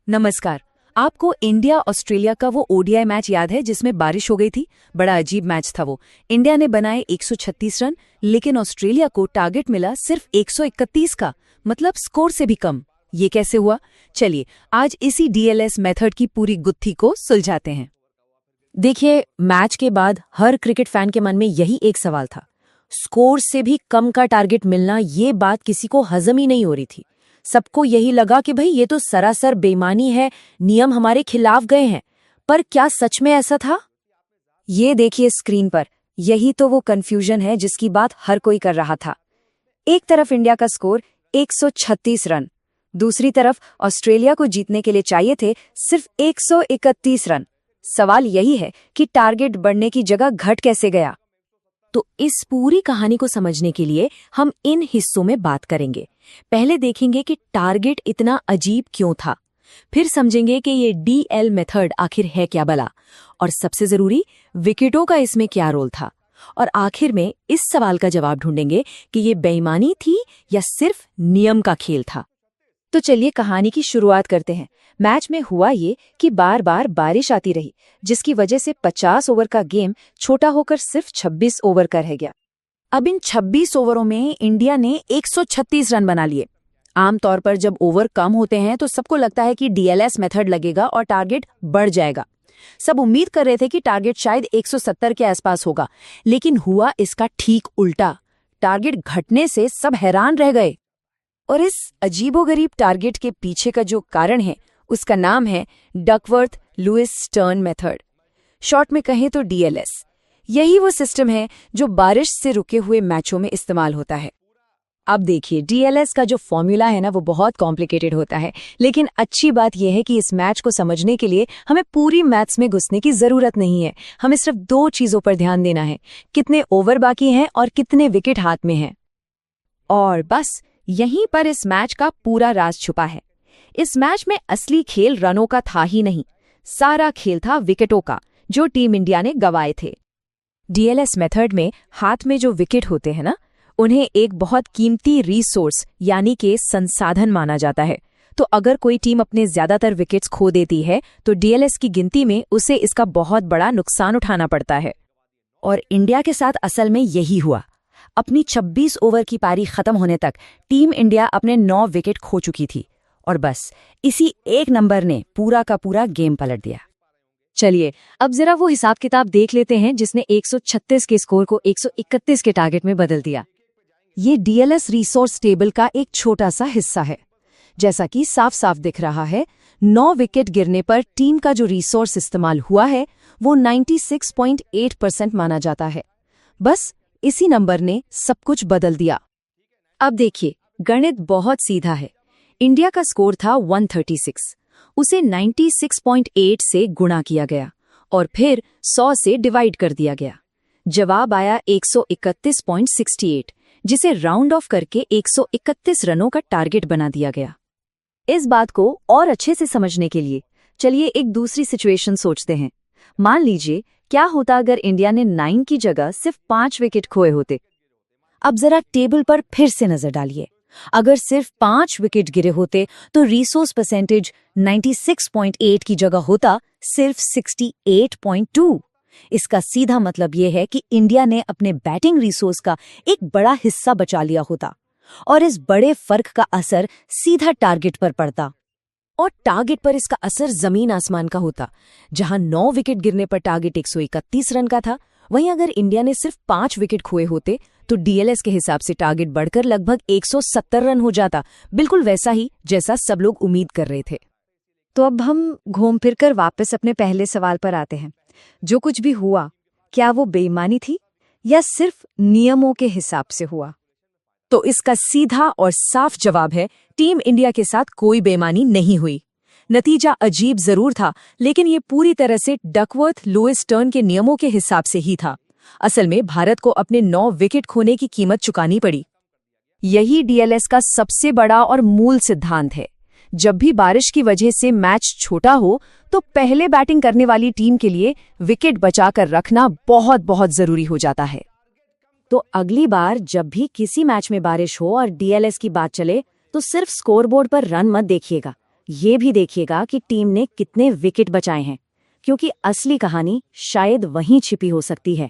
नमस्कार। आपको India Australia का वो ओडीआई मैच याद है जिसमें बारिश हो गई थी? बड़ा अजीब मैच था वो। इंडिया ने बनाए 136 रन, लेकिन ऑस्ट्रेलिया को टारगेट मिला सिर्फ 131 का, मतलब स्कोर से भी कम। ये कैसे हुआ? चलिए आज इसी डीएलएस मेथड की पूरी गुत्थी को सुलझाते हैं। देखिए, मैच के बाद हर क्रिकेट फैन के मन में यही एक सवाल था। स्कोर से भी कम का टारगेट मिलना, ये बात किसी को हजम ही नहीं हो रही थी। सबको यही लगा कि भाई ये तो सरासर बेईमानी है, नियम हमारे खिलाफ गए हैं। पर क्या सच में ऐसा था? ये देखिए स्क्रीन पर, यही तो वो कंफ्यूजन है जिसकी बात हर कोई कर रहा था। एक तरफ इंडिया का स्कोर 136 रन, दूसरी तरफ ऑस्ट्रेलिया को जीतने के लिए चाहिए थे सिर्फ 131 रन। सवाल यही है कि टारगेट बढ़ने की जगह घट कैसे गया। तो इस पूरी कहानी को समझने के लिए हम इन हिस्सों में बात करेंगे। पहले देखेंगे कि टारगेट इतना अजीब क्यों था, फिर समझेंगे कि ये डीएल मेथड आखिर है क्या भला, और सबसे जरूरी, विकेटों का इसमें क्या रोल था। और आखिर में इस सवाल का जवाब ढूंढेंगे कि ये बेईमानी थी या सिर्फ नियम का खेल था। तो चलिए कहानी की शुरुआत करते हैं। मैच में हुआ ये कि बार बार बारिश आती रही, जिसकी वजह से 50 ओवर का गेम छोटा होकर सिर्फ 26 ओवर का रह गया। अब इन 26 ओवरों में इंडिया ने 136 रन बना लिए। आमतौर पर जब ओवर कम होते हैं तो सबको लगता है कि डीएलएस मेथड लगेगा और टारगेट बढ़ जाएगा। सब उम्मीद कर रहे थे कि टारगेट शायद 170 के आसपास होगा, लेकिन हुआ इसका ठीक उल्टा। टारगेट घटने से सब हैरान रह गए। और इस अजीबोगरीब टारगेट के पीछे का जो कारण है, उसका नाम है Duckworth Lewis Stern method. Short में कहें तो डीएलएस। यही वो सिस्टम है जो बारिश से रुके हुए मैचों में इस्तेमाल होता है। अब देखिए, डीएलएस का जो फॉर्मूला है ना, वो बहुत कॉम्प्लिकेटेड होता है, लेकिन अच्छी बात यह है कि इस मैच को समझने के लिए हमें पूरी मैथ्स में घुसने की जरूरत नहीं है। हमें सिर्फ दो चीजों पर ध्यान देना है, कितने ओवर बाकी हैं और कितने विकेट हाथ में हैं। और बस यहीं पर इस मैच का पूरा राज छुपा है। इस मैच में असली खेल रनों का था ही नहीं, सारा खेल था विकेटों का, जो टीम इंडिया ने गंवाए थे। डीएलएस मेथड में हाथ में जो विकेट होते हैं ना, उन्हें एक बहुत कीमती रिसोर्स यानी कि संसाधन माना जाता है। तो अगर कोई टीम अपने ज्यादातर विकेट्स खो देती है तो डीएलएस की गिनती में उसे इसका बहुत बड़ा नुकसान उठाना पड़ता है। और इंडिया के साथ असल में यही हुआ। अपनी 26 ओवर की पारी खत्म होने तक टीम इंडिया अपने 9 विकेट खो चुकी थी, और बस इसी एक नंबर ने पूरा का पूरा गेम पलट दिया। चलिए अब जरा वो हिसाब किताब देख लेते हैं जिसने 136 के स्कोर को 131 के टारगेट में बदल दिया। ये डीएलएस रिसोर्स टेबल का एक छोटा सा हिस्सा है। जैसा कि साफ साफ दिख रहा है, 9 विकेट गिरने पर टीम का जो रिसोर्स इस्तेमाल हुआ है वो 96.8% माना जाता है। बस इसी नंबर ने सब कुछ बदल दिया। अब देखिए, गणित बहुत सीधा है। इंडिया का स्कोर था 136, उसे 96.8 से गुणा किया गया और फिर 100 से डिवाइड कर दिया गया। जवाब आया 131.68, जिसे राउंड ऑफ करके 131 रनों का टारगेट बना दिया गया। इस बात को और अच्छे से समझने के लिए चलिए एक दूसरी सिचुएशन सोचते हैं। मान लीजिए, क्या होता अगर इंडिया ने 9 की जगह सिर्फ 5 विकेट खोए होते? अब जरा टेबल पर फिर से नजर डालिए। अगर सिर्फ 5 विकेट गिरे होते तो रिसोर्स परसेंटेज 96.8 की जगह होता सिर्फ 68.2। इसका सीधा मतलब यह है कि इंडिया ने अपने बैटिंग रिसोर्स का एक बड़ा हिस्सा बचा लिया होता, और इस बड़े फर्क का असर सीधा टारगेट पर पड़ता। और टारगेट पर इसका असर जमीन आसमान का होता। जहां 9 विकेट गिरने पर टारगेट 131 रन का था, वहीं अगर इंडिया ने सिर्फ 5 विकेट खोए होते तो डीएलएस के हिसाब से टारगेट बढ़कर लगभग 170 रन हो जाता, बिल्कुल वैसा ही जैसा सब लोग उम्मीद कर रहे थे। तो अब हम घूम फिरकर वापस अपने पहले सवाल पर आते हैं। जो कुछ भी हुआ, क्या वो बेईमानी थी या सिर्फ नियमों के हिसाब से हुआ? तो इसका सीधा और साफ जवाब है, टीम इंडिया के साथ कोई बेईमानी नहीं हुई। नतीजा अजीब जरूर था, लेकिन ये पूरी तरह से डकवर्थ लुईस स्टर्न के नियमों के हिसाब से ही था। असल में भारत को अपने 9 विकेट खोने की कीमत चुकानी पड़ी। यही डीएलएस का सबसे बड़ा और मूल सिद्धांत है। जब भी बारिश की वजह से मैच छोटा हो तो पहले बैटिंग करने वाली टीम के लिए विकेट बचाकर रखना बहुत बहुत जरूरी हो जाता है। तो अगली बार जब भी किसी मैच में बारिश हो और डीएलएस की बात चले तो सिर्फ स्कोरबोर्ड पर रन मत देखिएगा, ये भी देखिएगा कि टीम ने कितने विकेट बचाए हैं, क्योंकि असली कहानी शायद वहीं छिपी हो सकती है।